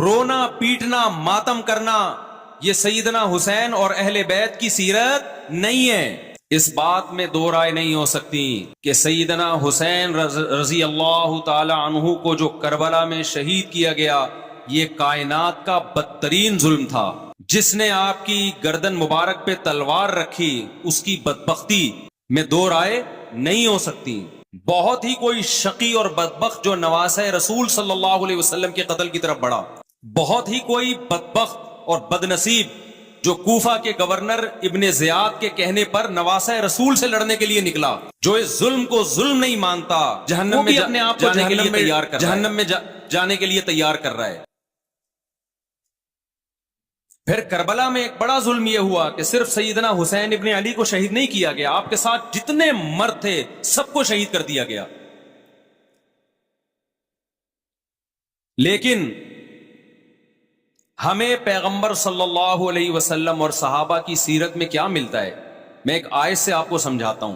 رونا پیٹنا ماتم کرنا یہ سیدنا حسین اور اہل بیت کی سیرت نہیں ہے۔ اس بات میں دو رائے نہیں ہو سکتی کہ سیدنا حسین رضی اللہ تعالی عنہ کو جو کربلا میں شہید کیا گیا یہ کائنات کا بدترین ظلم تھا۔ جس نے آپ کی گردن مبارک پہ تلوار رکھی اس کی بدبختی میں دو رائے نہیں ہو سکتی۔ بہت ہی کوئی شقی اور بدبخت جو نواسہ رسول صلی اللہ علیہ وسلم کے قتل کی طرف بڑھا، بہت ہی کوئی بدبخت اور بدنصیب جو کوفہ کے گورنر ابن زیاد کے کہنے پر نواسہ رسول سے لڑنے کے لیے نکلا، جو اس ظلم کو ظلم نہیں مانتا، جہنم میں اپنے آپ کو جہنم میں جانے کے لیے تیار کر رہا ہے۔ پھر کربلا میں ایک بڑا ظلم یہ ہوا کہ صرف سیدنا حسین ابن علی کو شہید نہیں کیا گیا، آپ کے ساتھ جتنے مرد تھے سب کو شہید کر دیا گیا۔ لیکن ہمیں پیغمبر صلی اللہ علیہ وسلم اور صحابہ کی سیرت میں کیا ملتا ہے؟ میں ایک آیت سے آپ کو سمجھاتا ہوں۔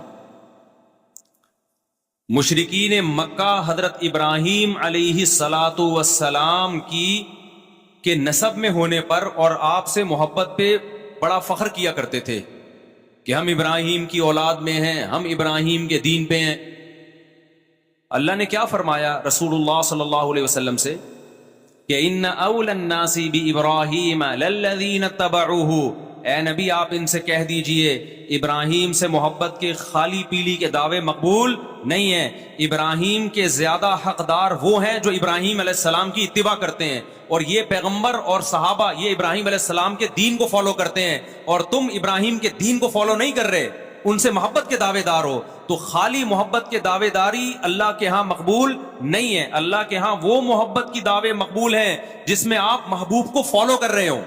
مشرکین مکہ حضرت ابراہیم علیہ الصلاۃ والسلام کے نسب میں ہونے پر اور آپ سے محبت پہ بڑا فخر کیا کرتے تھے کہ ہم ابراہیم کی اولاد میں ہیں، ہم ابراہیم کے دین پہ ہیں۔ اللہ نے کیا فرمایا رسول اللہ صلی اللہ علیہ وسلم سے کہ ان اول الناس بابراہیم للذین اتبعوہ، اے نبی آپ ان سے کہہ دیجئے ابراہیم سے محبت کے خالی پیلی کے دعوے مقبول نہیں ہیں، ابراہیم کے زیادہ حقدار وہ ہیں جو ابراہیم علیہ السلام کی اتباع کرتے ہیں، اور یہ پیغمبر اور صحابہ یہ ابراہیم علیہ السلام کے دین کو فالو کرتے ہیں، اور تم ابراہیم کے دین کو فالو نہیں کر رہے، ان سے محبت کے دعوے دار ہو۔ تو خالی محبت کے دعوے داری اللہ کے ہاں مقبول نہیں ہے، اللہ کے ہاں وہ محبت کی دعوے مقبول ہیں جس میں آپ محبوب کو فالو کر رہے ہو۔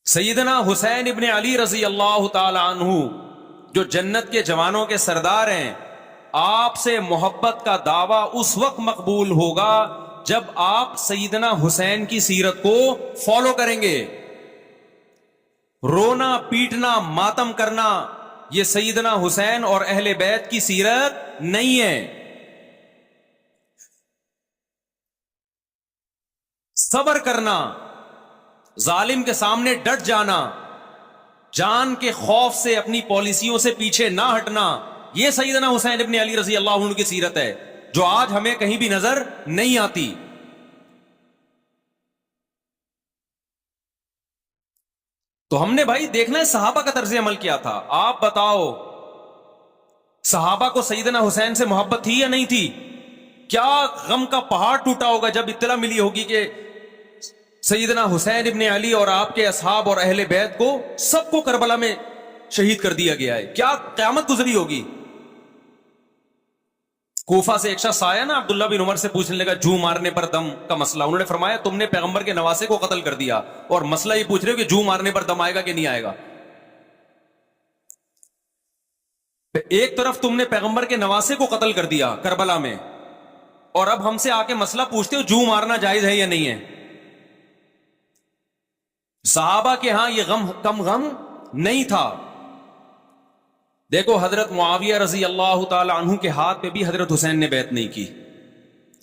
سیدنا حسین ابن علی رضی اللہ تعالی عنہ جو جنت کے جوانوں کے سردار ہیں، آپ سے محبت کا دعویٰ اس وقت مقبول ہوگا جب آپ سیدنا حسین کی سیرت کو فالو کریں گے۔ رونا پیٹنا ماتم کرنا یہ سیدنا حسین اور اہل بیت کی سیرت نہیں ہے۔ صبر کرنا، ظالم کے سامنے ڈٹ جانا، جان کے خوف سے اپنی پالیسیوں سے پیچھے نہ ہٹنا، یہ سیدنا حسین ابن علی رضی اللہ عنہ کی سیرت ہے جو آج ہمیں کہیں بھی نظر نہیں آتی۔ تو ہم نے بھائی دیکھنا ہے صحابہ کا طرز عمل کیا تھا۔ آپ بتاؤ صحابہ کو سیدنا حسین سے محبت تھی یا نہیں تھی؟ کیا غم کا پہاڑ ٹوٹا ہوگا جب اطلاع ملی ہوگی کہ سیدنا حسین ابن علی اور آپ کے اصحاب اور اہل بیت کو سب کو کربلا میں شہید کر دیا گیا ہے، کیا قیامت گزری ہوگی۔ کوفہ سے ایک شخص آیا نا عبداللہ بن عمر سے پوچھنے لگا جو مارنے پر دم کا مسئلہ، انہوں نے فرمایا تم نے پیغمبر کے نواسے کو قتل کر دیا اور مسئلہ یہ پوچھ رہے ہو کہ جو مارنے پر دم آئے گا کہ نہیں آئے گا۔ ایک طرف تم نے پیغمبر کے نواسے کو قتل کر دیا کربلا میں، اور اب ہم سے آ کے مسئلہ پوچھتے ہو جو مارنا جائز ہے یا نہیں ہے۔ صحابہ کے ہاں یہ غم کم غم نہیں تھا۔ دیکھو حضرت معاویہ رضی اللہ تعالی عنہ کے ہاتھ پہ بھی حضرت حسین نے بیعت نہیں کی،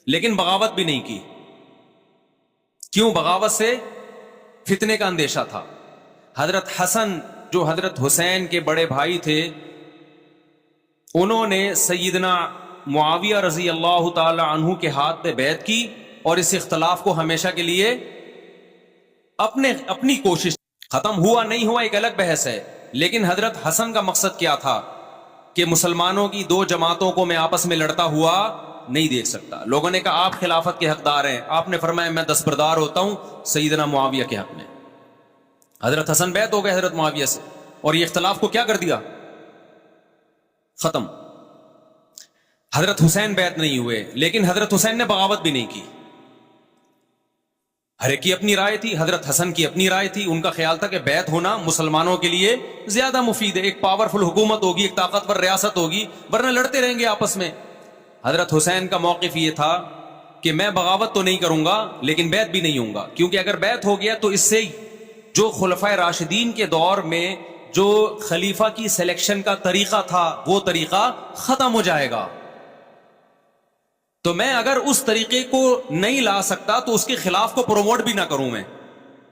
لیکن بغاوت بھی نہیں کی۔ کیوں؟ بغاوت سے فتنے کا اندیشہ تھا۔ حضرت حسن جو حضرت حسین کے بڑے بھائی تھے، انہوں نے سیدنا معاویہ رضی اللہ تعالی عنہ کے ہاتھ پہ بیعت کی، اور اس اختلاف کو ہمیشہ کے لیے اپنی کوشش، ختم ہوا نہیں ہوا ایک الگ بحث ہے، لیکن حضرت حسن کا مقصد کیا تھا کہ مسلمانوں کی دو جماعتوں کو میں آپس میں لڑتا ہوا نہیں دیکھ سکتا۔ لوگوں نے کہا آپ خلافت کے حقدار ہیں، آپ نے فرمایا میں دستبردار ہوتا ہوں سیدنا معاویہ کے حق میں۔ حضرت حسن بیعت ہو گئے حضرت معاویہ سے، اور یہ اختلاف کو کیا کر دیا؟ ختم۔ حضرت حسین بیعت نہیں ہوئے، لیکن حضرت حسین نے بغاوت بھی نہیں کی۔ ہر ایک کی اپنی رائے تھی، حضرت حسن کی اپنی رائے تھی، ان کا خیال تھا کہ بیعت ہونا مسلمانوں کے لیے زیادہ مفید ہے، ایک پاورفل حکومت ہوگی، ایک طاقتور ریاست ہوگی، ورنہ لڑتے رہیں گے آپس میں۔ حضرت حسین کا موقف یہ تھا کہ میں بغاوت تو نہیں کروں گا لیکن بیعت بھی نہیں ہوں گا، کیونکہ اگر بیعت ہو گیا تو اس سے جو خلفائے راشدین کے دور میں جو خلیفہ کی سلیکشن کا طریقہ تھا وہ طریقہ ختم ہو جائے گا۔ تو میں اگر اس طریقے کو نہیں لا سکتا تو اس کے خلاف کو پروموٹ بھی نہ کروں میں.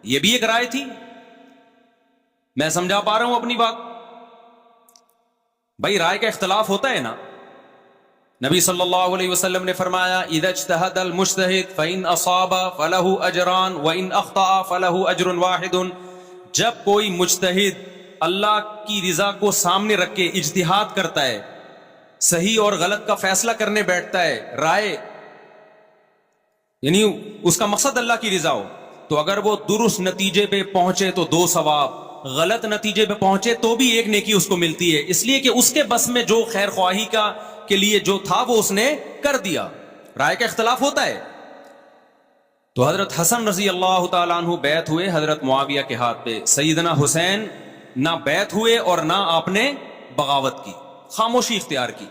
یہ بھی ایک رائے تھی. میں سمجھا پا رہا ہوں اپنی بات؟ بھائی رائے کا اختلاف ہوتا ہے نا. نبی صلی اللہ علیہ وسلم نے فرمایا اذا اجتہد المجتہد فإن اصاب فلہ اجران وإن اخطأ فلہ اجر واحد. جب کوئی مجتہد اللہ کی رضا کو سامنے رکھ کے اجتہاد کرتا ہے, صحیح اور غلط کا فیصلہ کرنے بیٹھتا ہے, رائے یعنی اس کا مقصد اللہ کی رضا ہو, تو اگر وہ درست نتیجے پہ پہنچے تو 2 ثواب, غلط نتیجے پہ پہنچے تو بھی 1 نیکی اس کو ملتی ہے, اس لیے کہ اس کے بس میں جو خیر خواہی کا کے لیے جو تھا وہ اس نے کر دیا. رائے کا اختلاف ہوتا ہے. تو حضرت حسن رضی اللہ تعالیٰ عنہ بیعت ہوئے حضرت معاویہ کے ہاتھ پہ. سیدنا حسین نہ بیعت ہوئے اور نہ آپ نے بغاوت کی, خاموشی اختیار کی.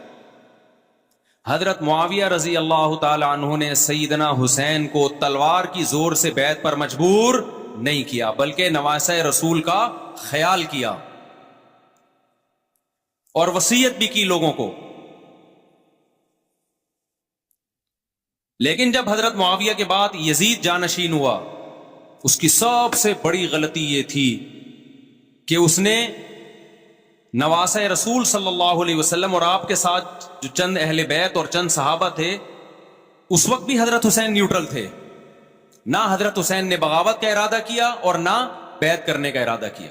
حضرت معاویہ رضی اللہ تعالی عنہ نے سیدنا حسین کو تلوار کی زور سے بیعت پر مجبور نہیں کیا, بلکہ نواسہ رسول کا خیال کیا اور وصیت بھی کی لوگوں کو. لیکن جب حضرت معاویہ کے بعد یزید جانشین ہوا, اس کی سب سے بڑی غلطی یہ تھی کہ اس نے نواسہ رسول صلی اللہ علیہ وسلم اور آپ کے ساتھ جو چند اہل بیت اور چند صحابہ تھے, اس وقت بھی حضرت حسین نیوٹرل تھے. نہ حضرت حسین نے بغاوت کا ارادہ کیا اور نہ بیعت کرنے کا ارادہ کیا.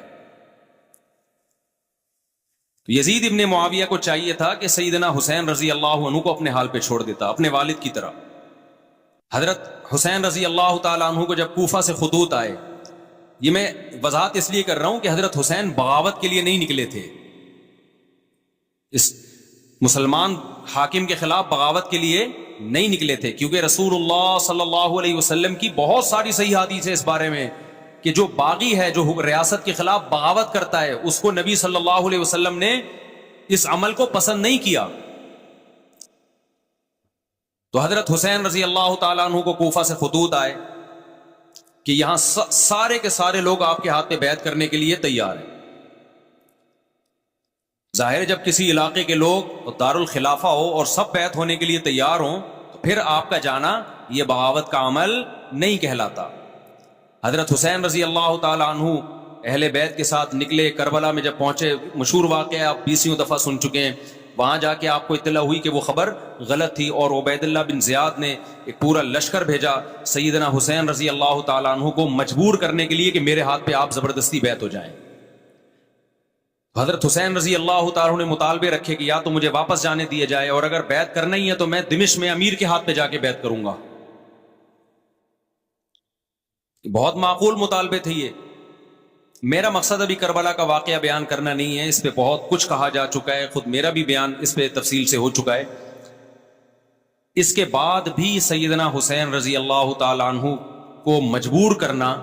تو یزید ابن معاویہ کو چاہیے تھا کہ سیدنا حسین رضی اللہ عنہ کو اپنے حال پہ چھوڑ دیتا, اپنے والد کی طرح. حضرت حسین رضی اللہ تعالیٰ عنہ کو جب کوفہ سے خطوط آئے, یہ میں وضاحت اس لیے کر رہا ہوں کہ حضرت حسین بغاوت کے لیے نہیں نکلے تھے, اس مسلمان حاکم کے خلاف بغاوت کے لیے نہیں نکلے تھے, کیونکہ رسول اللہ صلی اللہ علیہ وسلم کی بہت ساری صحیح حدیث ہے اس بارے میں کہ جو باغی ہے, جو ریاست کے خلاف بغاوت کرتا ہے, اس کو نبی صلی اللہ علیہ وسلم نے اس عمل کو پسند نہیں کیا. تو حضرت حسین رضی اللہ تعالیٰ عنہ کو کوفہ سے خطوط آئے کہ یہاں سارے کے سارے لوگ آپ کے ہاتھ پہ بیعت کرنے کے لیے تیار ہیں. ظاہر جب کسی علاقے کے لوگ دارالخلافہ ہو اور سب بیعت ہونے کے لیے تیار ہوں تو پھر آپ کا جانا یہ بغاوت کا عمل نہیں کہلاتا. حضرت حسین رضی اللہ تعالیٰ عنہ اہل بیت کے ساتھ نکلے. کربلا میں جب پہنچے, مشہور واقعہ آپ 20 دفعہ سن چکے ہیں, وہاں جا کے آپ کو اطلاع ہوئی کہ وہ خبر غلط تھی اور عبید اللہ بن زیاد نے ایک پورا لشکر بھیجا سیدنا حسین رضی اللہ تعالیٰ عنہ کو مجبور کرنے کے لیے کہ میرے ہاتھ پہ آپ زبردستی بیعت ہو جائیں. حضرت حسین رضی اللہ تعالیٰ عنہ نے مطالبے رکھے کہ یا تو مجھے واپس جانے دیا جائے, اور اگر بیعت کرنا ہی ہے تو میں دمشق میں امیر کے ہاتھ پہ جا کے بیعت کروں گا. بہت معقول مطالبے تھے یہ. میرا مقصد ابھی کربلا کا واقعہ بیان کرنا نہیں ہے, اس پہ بہت کچھ کہا جا چکا ہے, خود میرا بھی بیان اس پہ تفصیل سے ہو چکا ہے. اس کے بعد بھی سیدنا حسین رضی اللہ تعالیٰ عنہ کو مجبور کرنا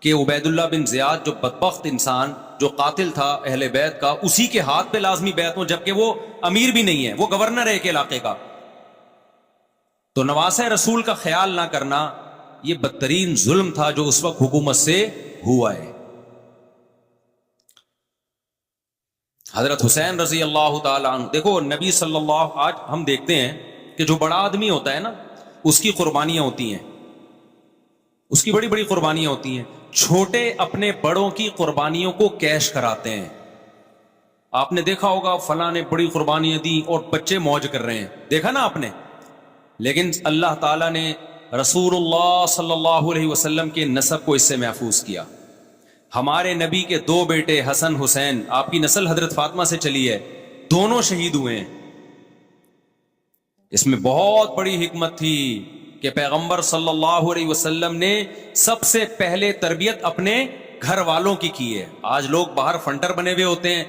کہ عبید اللہ بن زیاد جو بدبخت انسان, جو قاتل تھا اہل بیت کا, اسی کے ہاتھ پہ لازمی بیعت ہو, جبکہ وہ امیر بھی نہیں ہے, وہ گورنر ہے ایک علاقے کا. تو نواسہ رسول کا خیال نہ کرنا یہ بدترین ظلم تھا جو اس وقت حکومت سے ہوا ہے. حضرت حسین رضی اللہ تعالیٰ عنہ, دیکھو نبی صلی اللہ, آج ہم دیکھتے ہیں کہ جو بڑا آدمی ہوتا ہے نا, اس کی قربانیاں ہوتی ہیں, اس کی بڑی بڑی قربانیاں ہوتی ہیں. چھوٹے اپنے بڑوں کی قربانیوں کو کیش کراتے ہیں. آپ نے دیکھا ہوگا فلاں نے بڑی قربانیاں دی اور بچے موج کر رہے ہیں, دیکھا نا آپ نے. لیکن اللہ تعالیٰ نے رسول اللہ صلی اللہ علیہ وسلم کے نسب کو اس سے محفوظ کیا. ہمارے نبی کے 2 بیٹے حسن حسین, آپ کی نسل حضرت فاطمہ سے چلی ہے, دونوں شہید ہوئے ہیں. اس میں بہت بڑی حکمت تھی کہ پیغمبر صلی اللہ علیہ وسلم نے سب سے پہلے تربیت اپنے گھر والوں کی ہے. آج لوگ باہر فنٹر بنے ہوئے ہوتے ہیں,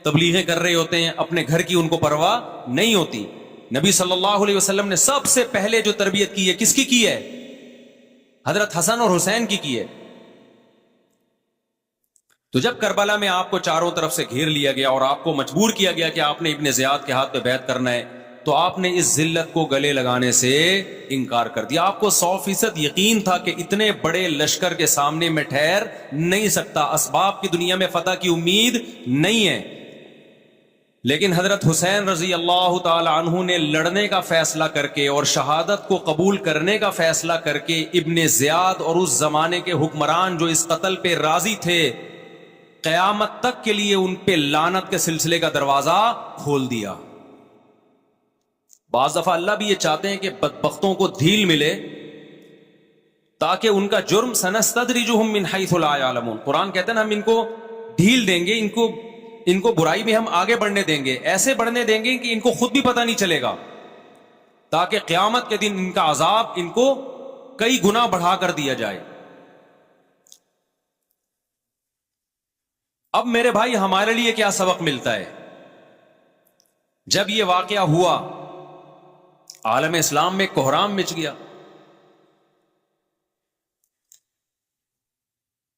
تبلیغیں کر رہے ہوتے ہیں, اپنے گھر کی ان کو پرواہ نہیں ہوتی. نبی صلی اللہ علیہ وسلم نے سب سے پہلے جو تربیت کی ہے, کس کی ہے؟ حضرت حسن اور حسین کی ہے. تو جب کربلا میں آپ کو چاروں طرف سے گھیر لیا گیا اور آپ کو مجبور کیا گیا کہ آپ نے ابن زیاد کے ہاتھ پہ بیعت کرنا ہے, تو آپ نے اس ذلت کو گلے لگانے سے انکار کر دیا. آپ کو 100% یقین تھا کہ اتنے بڑے لشکر کے سامنے میں ٹھہر نہیں سکتا, اسباب کی دنیا میں فتح کی امید نہیں ہے. لیکن حضرت حسین رضی اللہ تعالی عنہ نے لڑنے کا فیصلہ کر کے اور شہادت کو قبول کرنے کا فیصلہ کر کے ابن زیاد اور اس زمانے کے حکمران جو اس قتل پہ راضی تھے، قیامت تک کے لیے ان پہ لعنت کے سلسلے کا دروازہ کھول دیا۔ بعض دفعہ اللہ بھی یہ چاہتے ہیں کہ بدبختوں کو ڈھیل ملے تاکہ ان کا جرم سنستدرجہم من حیث لا یعلمون، قرآن کہتے ہیں نا ہم ان کو ڈھیل دیں گے، ان کو برائی میں ہم آگے بڑھنے دیں گے، ایسے بڑھنے دیں گے کہ ان کو خود بھی پتہ نہیں چلے گا، تاکہ قیامت کے دن ان کا عذاب ان کو کئی گنا بڑھا کر دیا جائے۔ اب میرے بھائی ہمارے لیے کیا سبق ملتا ہے؟ جب یہ واقعہ ہوا عالم اسلام میں کوہرام مچ گیا،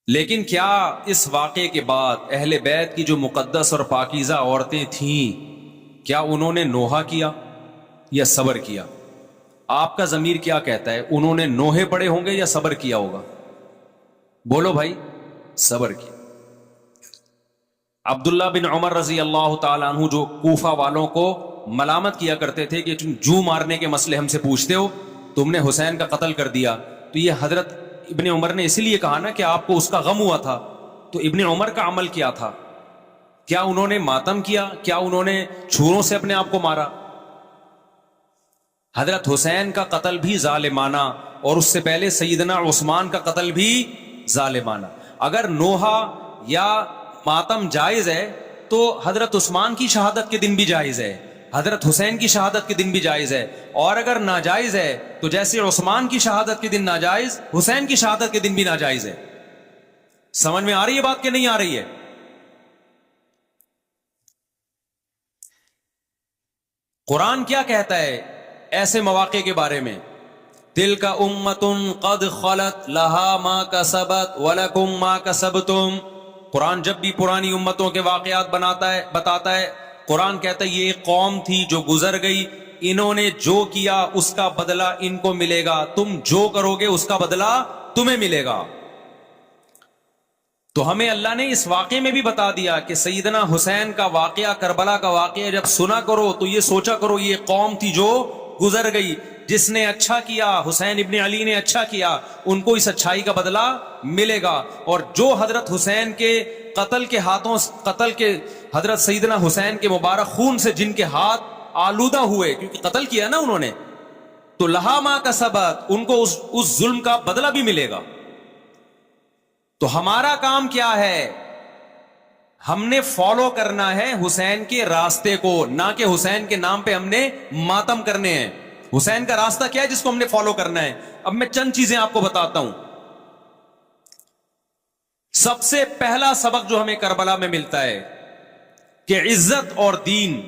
لیکن کیا اس واقعے کے بعد اہل بیت کی جو مقدس اور پاکیزہ عورتیں تھیں، کیا انہوں نے نوحہ کیا یا صبر کیا؟ آپ کا ضمیر کیا کہتا ہے؟ انہوں نے نوحے پڑے ہوں گے یا صبر کیا ہوگا؟ بولو بھائی، صبر کیا۔ عبداللہ بن عمر رضی اللہ تعالیٰ عنہ جو کوفہ والوں کو ملامت کیا کرتے تھے کہ تم جو مارنے کے مسئلے ہم سے پوچھتے ہو، تم نے حسین کا قتل کر دیا، تو یہ حضرت ابن عمر نے اسی لیے کہا نا کہ آپ کو اس کا غم ہوا تھا۔ تو ابن عمر کا عمل کیا تھا؟ کیا انہوں نے ماتم کیا؟ کیا انہوں نے چھروں سے اپنے آپ کو مارا؟ حضرت حسین کا قتل بھی ظالمانہ، اور اس سے پہلے سیدنا عثمان کا قتل بھی ظالمانہ۔ اگر نوحہ یا ماتم جائز ہے تو حضرت عثمان کی شہادت کے دن بھی جائز ہے، حضرت حسین کی شہادت کے دن بھی جائز ہے، اور اگر ناجائز ہے تو جیسے عثمان کی شہادت کے دن ناجائز، حسین کی شہادت کے دن بھی ناجائز ہے۔ سمجھ میں آ رہی ہے بات کہ نہیں آ رہی ہے؟ قرآن کیا کہتا ہے ایسے مواقع کے بارے میں؟ تلک امۃ قد خلت لہا ما کسبت ولکم ما کسبتم۔ قرآن جب بھی پرانی امتوں کے واقعات بتاتا ہے، قرآن کہتا ہے یہ ایک قوم تھی جو گزر گئی، انہوں نے جو کیا اس کا بدلہ ان کو ملے گا، تم جو کرو گے اس کا بدلہ تمہیں ملے گا۔ تو ہمیں اللہ نے اس واقعے میں بھی بتا دیا کہ سیدنا حسین کا واقعہ، کربلا کا واقعہ جب سنا کرو تو یہ سوچا کرو یہ قوم تھی جو گزر گئی، جس نے اچھا کیا، حسین ابن علی نے اچھا کیا، ان کو اس اچھائی کا بدلہ ملے گا۔ اور جو حضرت حسین کے قتل کے حضرت سیدنا حسین کے مبارک خون سے جن کے ہاتھ آلودہ ہوئے، کیونکہ قتل کیا نا انہوں نے، تو لہا ما کسبت، ان کو اس ظلم کا بدلہ بھی ملے گا۔ تو ہمارا کام کیا ہے؟ ہم نے فالو کرنا ہے حسین کے راستے کو، نہ کہ حسین کے نام پہ ہم نے ماتم کرنے ہیں۔ حسین کا راستہ کیا ہے جس کو ہم نے فالو کرنا ہے؟ اب میں چند چیزیں آپ کو بتاتا ہوں۔ سب سے پہلا سبق جو ہمیں کربلا میں ملتا ہے کہ عزت اور دین،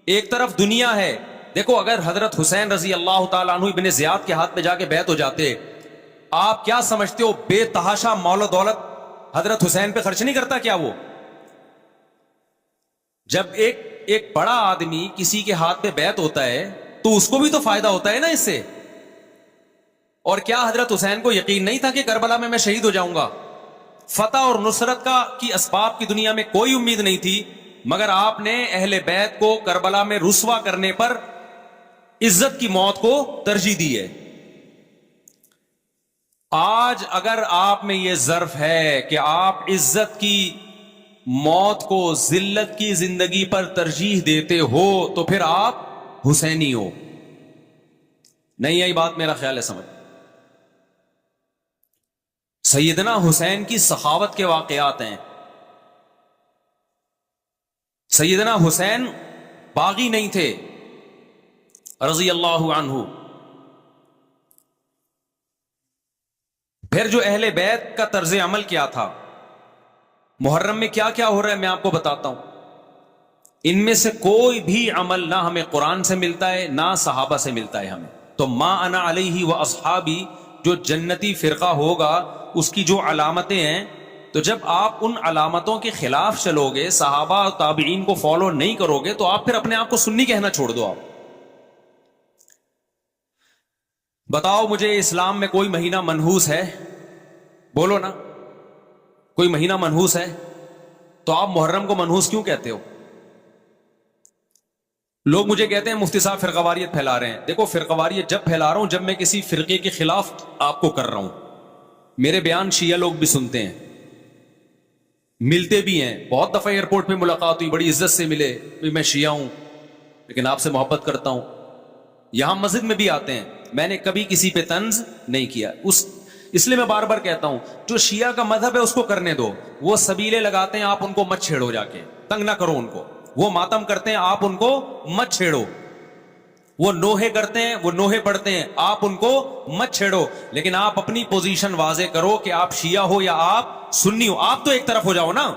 ایک طرف دنیا ہے، دیکھو اگر حضرت حسین رضی اللہ تعالیٰ عنہ ابن زیاد کے ہاتھ پہ جا کے بیعت ہو جاتے، آپ کیا سمجھتے ہو بے تحاشا مال و دولت حضرت حسین پہ خرچ نہیں کرتا کیا وہ؟ جب ایک بڑا آدمی کسی کے ہاتھ پہ بیعت ہوتا ہے تو اس کو بھی تو فائدہ ہوتا ہے نا اس سے۔ اور کیا حضرت حسین کو یقین نہیں تھا کہ کربلا میں شہید ہو جاؤں گا؟ فتح اور نصرت کی اسباب کی دنیا میں کوئی امید نہیں تھی، مگر آپ نے اہل بیت کو کربلا میں رسوا کرنے پر عزت کی موت کو ترجیح دی ہے۔ آج اگر آپ میں یہ ظرف ہے کہ آپ عزت کی موت کو ذلت کی زندگی پر ترجیح دیتے ہو تو پھر آپ حسینی ہو۔ نہیں آئی بات؟ میرا خیال ہے سمجھ۔ سیدنا حسین کی سخاوت کے واقعات ہیں۔ سیدنا حسین باغی نہیں تھے رضی اللہ عنہ۔ پھر جو اہل بیت کا طرز عمل کیا تھا، محرم میں کیا کیا ہو رہا ہے میں آپ کو بتاتا ہوں۔ ان میں سے کوئی بھی عمل نہ ہمیں قرآن سے ملتا ہے نہ صحابہ سے ملتا ہے ہمیں۔ تو ما انا علیہ و اصحابی جو جنتی فرقہ ہوگا اس کی جو علامتیں ہیں، تو جب آپ ان علامتوں کے خلاف چلو گے، صحابہ اور تابعین کو فالو نہیں کرو گے، تو آپ پھر اپنے آپ کو سنی کہنا چھوڑ دو۔ آپ بتاؤ مجھے اسلام میں کوئی مہینہ منحوس ہے؟ بولو نا، کوئی مہینہ منحوس ہے؟ تو آپ محرم کو منحوس کیوں کہتے ہو؟ لوگ مجھے کہتے ہیں مفتی صاحب فرقہ واریت پھیلا رہے ہیں. دیکھو فرقہ واریت جب پھیلا رہا ہوں جب میں کسی فرقے کے خلاف آپ کو کر رہا ہوں. میرے بیان شیعہ لوگ بھی سنتے ہیں, ملتے بھی ہیں. بہت دفعہ ایئرپورٹ پہ ملاقات ہوئی, بڑی عزت سے ملے, میں شیعہ ہوں لیکن آپ سے محبت کرتا ہوں. یہاں مسجد میں بھی آتے ہیں, میں نے کبھی کسی پہ طنز نہیں کیا. اس لیے میں بار بار کہتا ہوں جو شیعہ کا مذہب ہے اس کو کرنے دو. وہ سبیلے لگاتے ہیں, آپ ان کو مت چھیڑو, جا کے تنگ نہ کرو ان کو. وہ ماتم کرتے ہیں, آپ ان کو مت چھیڑو. وہ نوحے کرتے ہیں, وہ نوحے پڑھتے ہیں, آپ ان کو مت چھیڑو. لیکن آپ اپنی پوزیشن واضح کرو کہ آپ شیعہ ہو یا آپ سنی ہو. آپ تو ایک طرف ہو جاؤ نا.